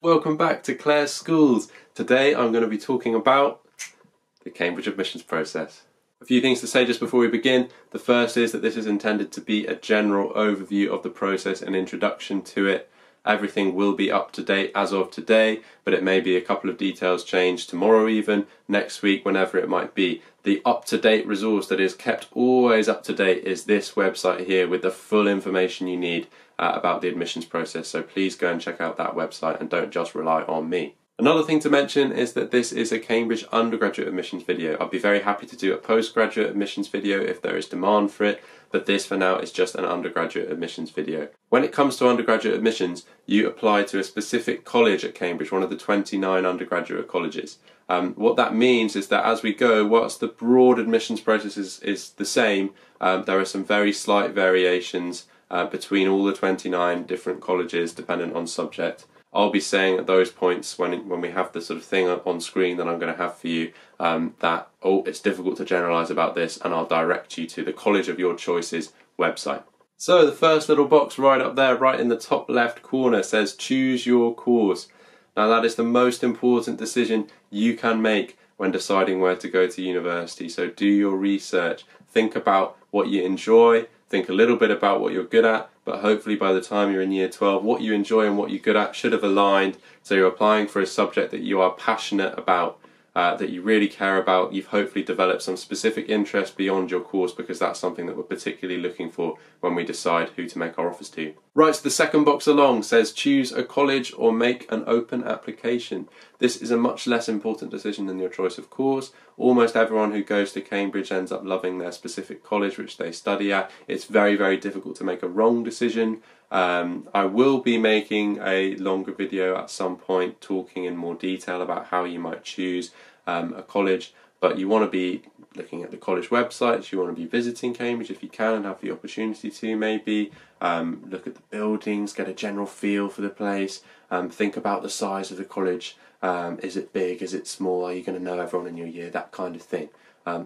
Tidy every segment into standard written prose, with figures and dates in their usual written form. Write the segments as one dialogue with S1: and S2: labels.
S1: welcome back to Clare Schools. Today I'm going to be talking about the Cambridge admissions process. A few things to say just before we begin. The first is that this is intended to be a general overview of the process and introduction to it. Everything will be up to date as of today, but it may be a couple of details changed tomorrow, even next week, whenever it might be. The up-to-date resource that is kept always up to date is this website here with the full information you need about the admissions process, so please go and check out that website and don't just rely on me. Another thing to mention is that this is a Cambridge undergraduate admissions video. I'd be very happy to do a postgraduate admissions video if there is demand for it, but this for now is just an undergraduate admissions video. When it comes to undergraduate admissions, you apply to a specific college at Cambridge, one of the 29 undergraduate colleges. What that means is that as we go, whilst the broad admissions process is the same, there are some very slight variations between all the 29 different colleges dependent on subject. I'll be saying at those points when we have the sort of thing on screen that I'm going to have for you that it's difficult to generalise about this, and I'll direct you to the College of Your Choice's website. So the first little box right up there, right in the top left corner, says choose your course. Now that is the most important decision you can make when deciding where to go to university, so do your research, think about what you enjoy, think a little bit about what you're good at, but hopefully by the time you're in year 12, what you enjoy and what you're good at should have aligned, so you're applying for a subject that you are passionate about, that you really care about. You've hopefully developed some specific interest beyond your course, because that's something that we're particularly looking for when we decide who to make our offers to. Right, so the second box along says choose a college or make an open application. This is a much less important decision than your choice of course. Almost everyone who goes to Cambridge ends up loving their specific college which they study at. It's very, very difficult to make a wrong decision. I will be making a longer video at some point talking in more detail about how you might choose a college, but you want to be looking at the college websites, you want to be visiting Cambridge if you can and have the opportunity to, maybe look at the buildings, get a general feel for the place, think about the size of the college. Is it big, is it small, are you going to know everyone in your year, that kind of thing.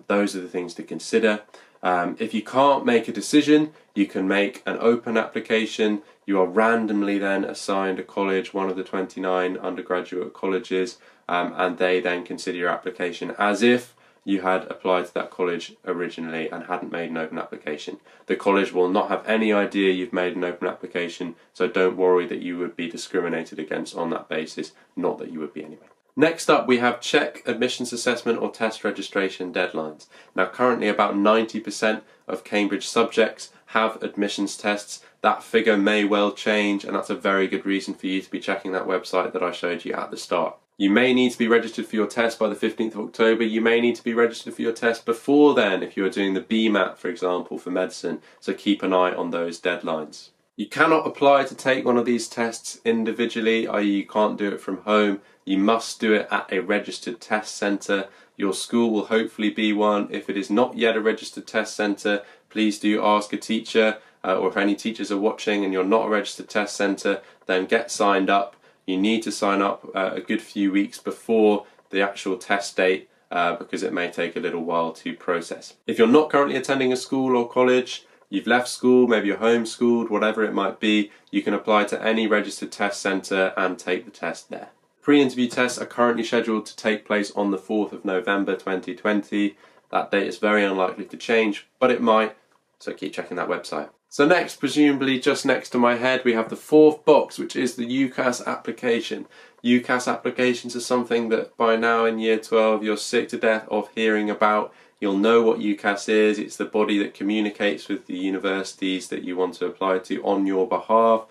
S1: Those are the things to consider. If you can't make a decision, you can make an open application. You are randomly then assigned a college, one of the 29 undergraduate colleges, and they then consider your application as if you had applied to that college originally and hadn't made an open application. The college will not have any idea you've made an open application, so don't worry that you would be discriminated against on that basis, not that you would be anyway. Next up, we have check admissions assessment or test registration deadlines. Now currently about 90% of Cambridge subjects have admissions tests. That figure may well change, and that's a very good reason for you to be checking that website that I showed you at the start. You may need to be registered for your test by the 15th of October. You may need to be registered for your test before then if you're doing the BMAT, for example, for medicine, so keep an eye on those deadlines. You cannot apply to take one of these tests individually, i.e. you can't do it from home. You must do it at a registered test centre. Your school will hopefully be one. If it is not yet a registered test centre, please do ask a teacher, or if any teachers are watching and you're not a registered test centre, then get signed up. You need to sign up a good few weeks before the actual test date because it may take a little while to process. If you're not currently attending a school or college, you've left school, maybe you're homeschooled, whatever it might be, you can apply to any registered test centre and take the test there. Pre-interview tests are currently scheduled to take place on the 4th of November 2020. That date is very unlikely to change, but it might, so keep checking that website. So next, presumably just next to my head, we have the fourth box, which is the UCAS application. UCAS applications are something that by now in year 12 you're sick to death of hearing about. You'll know what UCAS is. It's the body that communicates with the universities that you want to apply to on your behalf.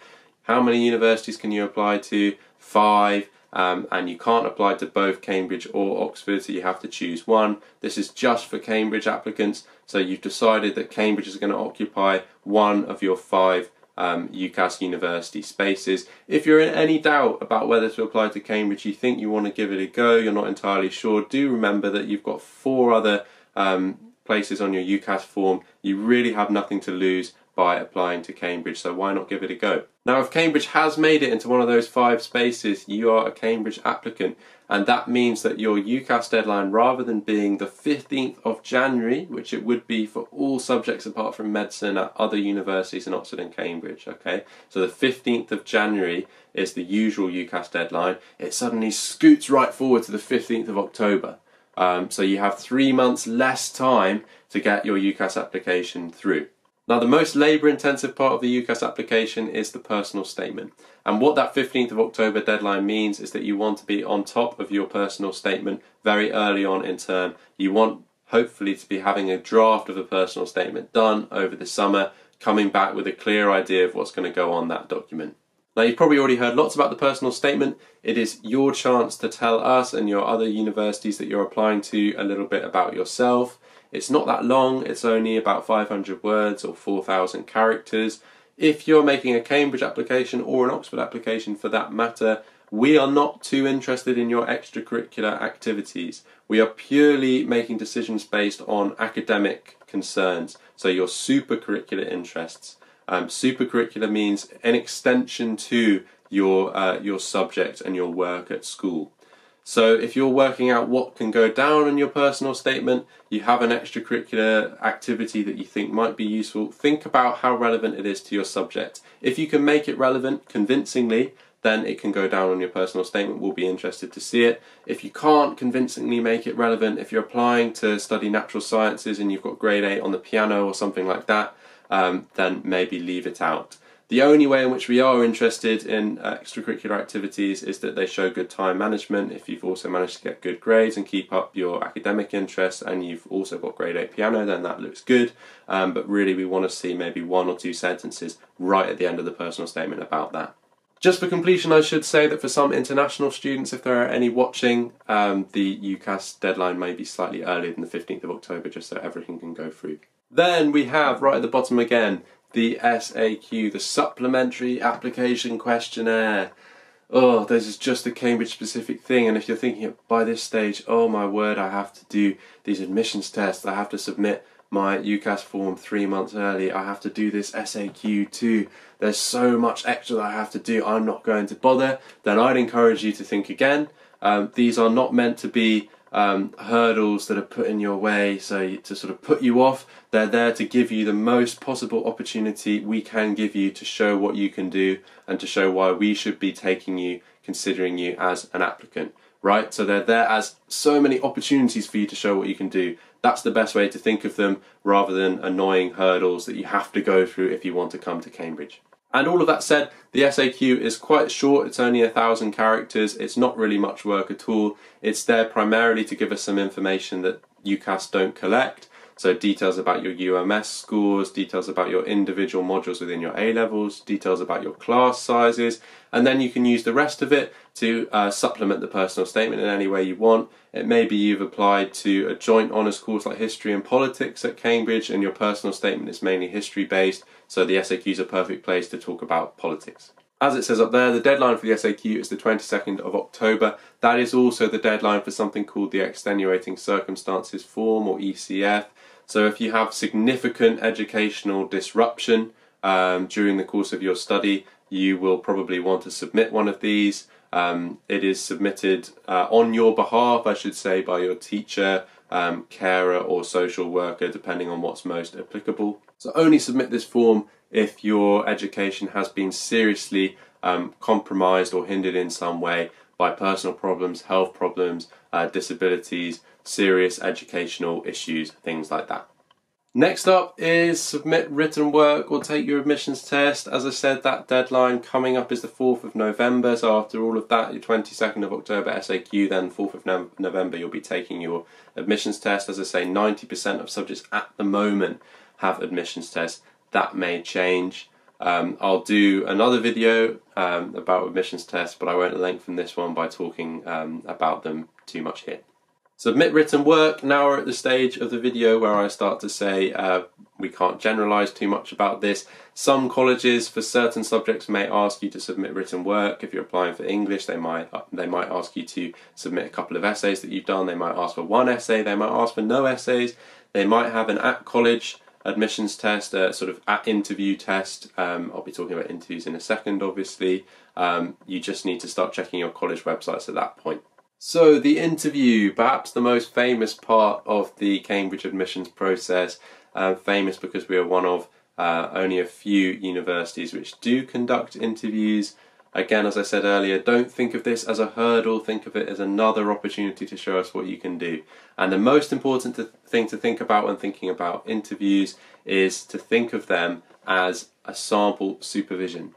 S1: How many universities can you apply to? 5. And you can't apply to both Cambridge or Oxford, so you have to choose one. This is just for Cambridge applicants, so you've decided that Cambridge is going to occupy one of your 5 UCAS university spaces. If you're in any doubt about whether to apply to Cambridge, you think you want to give it a go, you're not entirely sure, do remember that you've got 4 other places on your UCAS form. You really have nothing to lose by applying to Cambridge, so why not give it a go? Now, if Cambridge has made it into one of those 5 spaces, you are a Cambridge applicant, and that means that your UCAS deadline, rather than being the 15th of January, which it would be for all subjects apart from medicine at other universities in Oxford and Cambridge, okay? So the 15th of January is the usual UCAS deadline. It suddenly scoots right forward to the 15th of October. So you have 3 months less time to get your UCAS application through. Now, the most labour-intensive part of the UCAS application is the personal statement. And what that 15th of October deadline means is that you want to be on top of your personal statement very early on in term. You want, hopefully, to be having a draft of a personal statement done over the summer, coming back with a clear idea of what's going to go on that document. Now, you've probably already heard lots about the personal statement. It is your chance to tell us and your other universities that you're applying to a little bit about yourself. It's not that long, it's only about 500 words or 4,000 characters. If you're making a Cambridge application or an Oxford application for that matter, we are not too interested in your extracurricular activities. We are purely making decisions based on academic concerns, so your supercurricular interests. Supercurricular means an extension to your subject and your work at school. So if you're working out what can go down on your personal statement, you have an extracurricular activity that you think might be useful, think about how relevant it is to your subject. If you can make it relevant convincingly, then it can go down on your personal statement. We'll be interested to see it. If you can't convincingly make it relevant, if you're applying to study natural sciences and you've got grade 8 on the piano or something like that, then maybe leave it out. The only way in which we are interested in extracurricular activities is that they show good time management. If you've also managed to get good grades and keep up your academic interests and you've also got grade 8 piano, then that looks good. But really we want to see maybe 1 or 2 sentences right at the end of the personal statement about that. Just for completion, I should say that for some international students, if there are any watching, the UCAS deadline may be slightly earlier than the 15th of October, just so everything can go through. Then we have, right at the bottom again, the SAQ, the Supplementary Application Questionnaire. Oh, this is just a Cambridge specific thing, and if you're thinking by this stage, oh my word, I have to do these admissions tests, I have to submit my UCAS form 3 months early, I have to do this SAQ too, there's so much extra that I have to do, I'm not going to bother, then I'd encourage you to think again. These are not meant to be hurdles that are put in your way so to sort of put you off. They're there to give you the most possible opportunity we can give you to show what you can do and to show why we should be taking you, considering you as an applicant, right? So they're there as so many opportunities for you to show what you can do. That's the best way to think of them, rather than annoying hurdles that you have to go through if you want to come to Cambridge. And all of that said, the SAQ is quite short, it's only 1,000 characters, it's not really much work at all. It's there primarily to give us some information that UCAS don't collect, so details about your UMS scores, details about your individual modules within your A-levels, details about your class sizes, and then you can use the rest of it to supplement the personal statement in any way you want. It may be you've applied to a joint honours course like history and politics at Cambridge and your personal statement is mainly history based, so the SAQ is a perfect place to talk about politics. As it says up there, the deadline for the SAQ is the 22nd of October. That is also the deadline for something called the Extenuating Circumstances Form, or ECF. So if you have significant educational disruption during the course of your study, you will probably want to submit one of these. It is submitted on your behalf, I should say, by your teacher, carer or social worker, depending on what's most applicable. So only submit this form if your education has been seriously compromised or hindered in some way by personal problems, health problems, disabilities, serious educational issues, things like that. Next up is submit written work or take your admissions test. As I said, that deadline coming up is the 4th of November, so after all of that, your 22nd of October SAQ, then 4th of November you'll be taking your admissions test. As I say, 90% of subjects at the moment have admissions tests. That may change. I'll do another video about admissions tests, but I won't lengthen this one by talking about them too much here. Submit written work. Now we're at the stage of the video where I start to say we can't generalise too much about this. Some colleges for certain subjects may ask you to submit written work. If you're applying for English, they might ask you to submit a couple of essays that you've done. They might ask for one essay. They might ask for no essays. They might have an at-college admissions test, a sort of interview test. I'll be talking about interviews in a second, obviously. You just need to start checking your college websites at that point. So the interview, perhaps the most famous part of the Cambridge admissions process, famous because we are one of only a few universities which do conduct interviews. Again, as I said earlier, don't think of this as a hurdle, think of it as another opportunity to show us what you can do. And the most important thing to think about when thinking about interviews is to think of them as a sample supervision.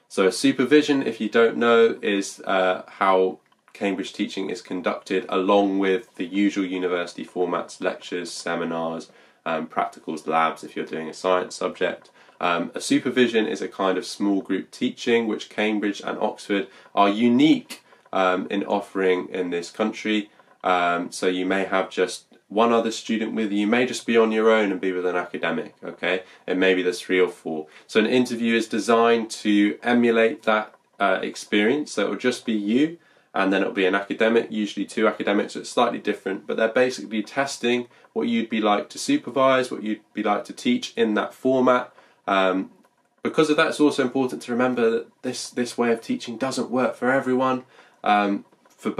S1: So a supervision, if you don't know, is how Cambridge teaching is conducted along with the usual university formats, lectures, seminars, practicals, labs if you're doing a science subject. A supervision is a kind of small group teaching which Cambridge and Oxford are unique in offering in this country. So you may have just one other student with you. You may just be on your own and be with an academic, okay? And maybe there's 3 or 4. So an interview is designed to emulate that experience. So it will just be you, and then it'll be an academic, usually 2 academics, so it's slightly different, but they're basically testing what you'd be like to supervise, what you'd be like to teach in that format. Because of that, it's also important to remember that this way of teaching doesn't work for everyone. For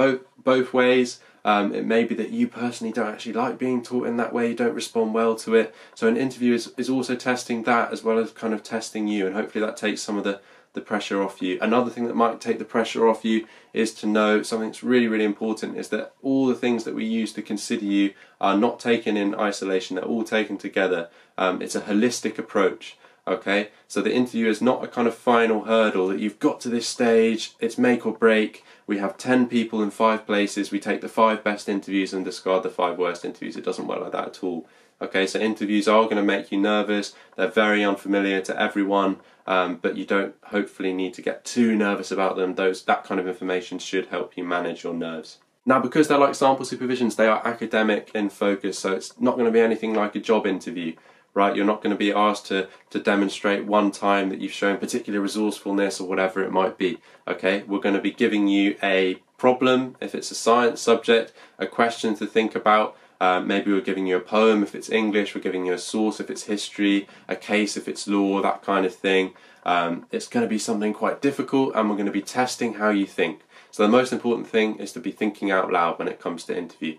S1: both ways, it may be that you personally don't actually like being taught in that way, you don't respond well to it. So an interview is also testing that as well as kind of testing you, and hopefully that takes some of the pressure off you. Another thing that might take the pressure off you is to know something that's really, really important, is that all the things that we use to consider you are not taken in isolation, they're all taken together. It's a holistic approach. Okay, so the interview is not a kind of final hurdle that you've got to this stage, it's make or break. We have 10 people in 5 places, we take the 5 best interviews and discard the 5 worst interviews. It doesn't work like that at all. Okay, so interviews are going to make you nervous, they're very unfamiliar to everyone, but you don't hopefully need to get too nervous about them. That kind of information should help you manage your nerves. Now, because they're like sample supervisions, they are academic in focus, so it's not going to be anything like a job interview. Right, you're not going to be asked to demonstrate one time that you've shown particular resourcefulness or whatever it might be. Okay, we're going to be giving you a problem if it's a science subject, a question to think about. Maybe we're giving you a poem if it's English, we're giving you a source if it's history, a case if it's law, that kind of thing. It's going to be something quite difficult, and we're going to be testing how you think. So the most important thing is to be thinking out loud when it comes to interview.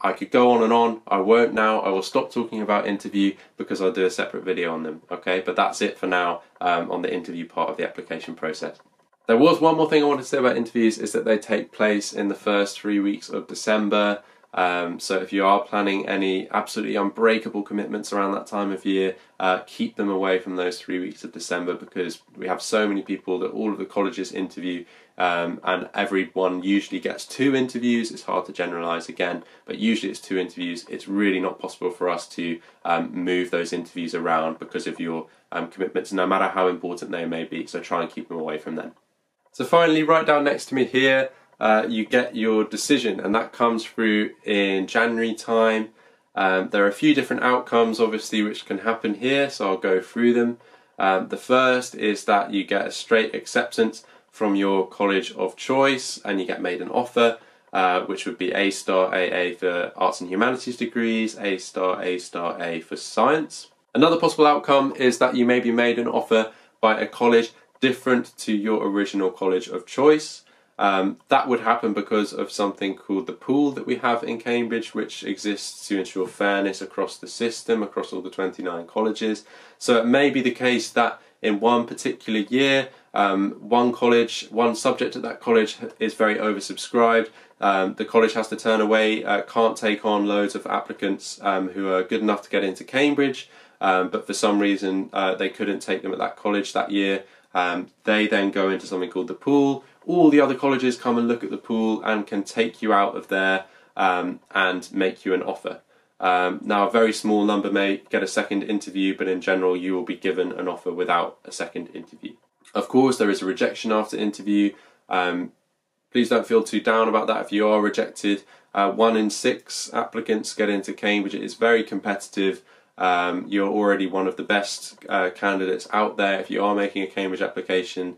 S1: I could go on and on, I won't now, I will stop talking about interview because I'll do a separate video on them, okay? But that's it for now on the interview part of the application process. There was one more thing I wanted to say about interviews, is that they take place in the first 3 weeks of December. So if you are planning any absolutely unbreakable commitments around that time of year, keep them away from those 3 weeks of December, because we have so many people that all of the colleges interview, and everyone usually gets 2 interviews. It's hard to generalise again, but usually it's 2 interviews. It's really not possible for us to move those interviews around because of your commitments, no matter how important they may be, so try and keep them away from them. So finally, right down next to me here, you get your decision, and that comes through in January time. There are a few different outcomes obviously which can happen here, so I'll go through them. The first is that you get a straight acceptance from your college of choice and you get made an offer, which would be A star AA for arts and humanities degrees, A star A for science. Another possible outcome is that you may be made an offer by a college different to your original college of choice. That would happen because of something called the pool that we have in Cambridge, which exists to ensure fairness across the system, across all the 29 colleges. So it may be the case that in one particular year, one college, one subject at that college is very oversubscribed. The college has to turn away, can't take on loads of applicants who are good enough to get into Cambridge, but for some reason they couldn't take them at that college that year. They then go into something called the pool. All the other colleges come and look at the pool and can take you out of there and make you an offer. Now, a very small number may get a second interview, but in general you will be given an offer without a second interview. Of course, there is a rejection after interview. Please don't feel too down about that if you are rejected. 1 in 6 applicants get into Cambridge. It is very competitive. You're already one of the best candidates out there if you are making a Cambridge application.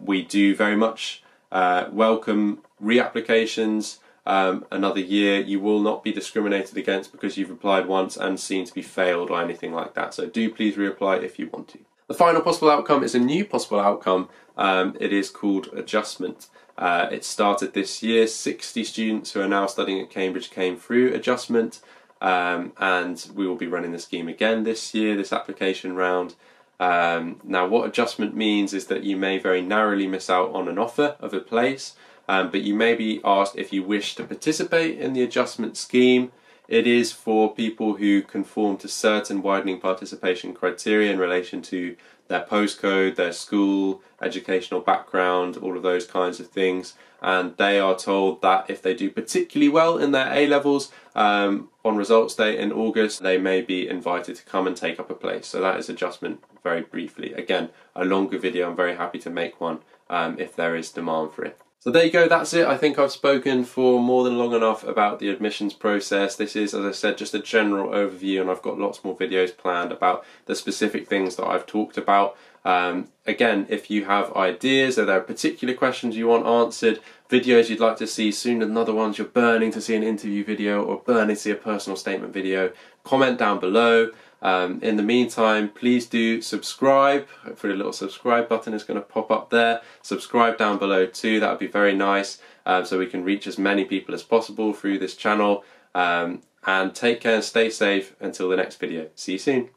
S1: We do very much welcome reapplications. another year, you will not be discriminated against because you've applied once and seem to be failed or anything like that. So do please reapply if you want to. The final possible outcome is a new possible outcome. It is called adjustment. It started this year. 60 students who are now studying at Cambridge came through adjustment, and we will be running the scheme again this year, this application round. Now what adjustment means is that you may very narrowly miss out on an offer of a place, but you may be asked if you wish to participate in the adjustment scheme. It is for people who conform to certain widening participation criteria in relation to their postcode, their school, educational background, all of those kinds of things. And they are told that if they do particularly well in their A-levels on results day in August, they may be invited to come and take up a place. So that is adjustment very briefly. Again, a longer video. I'm very happy to make one if there is demand for it. So there you go, that's it. I think I've spoken for more than long enough about the admissions process. This is, as I said, just a general overview, and I've got lots more videos planned about the specific things that I've talked about. Again, if you have ideas or there are particular questions you want answered, videos you'd like to see sooner than other ones, you're burning to see an interview video or burning to see a personal statement video, comment down below. In the meantime, please do subscribe. Hopefully a little subscribe button is going to pop up there. Subscribe down below too, that would be very nice, so we can reach as many people as possible through this channel. And take care and stay safe until the next video. See you soon.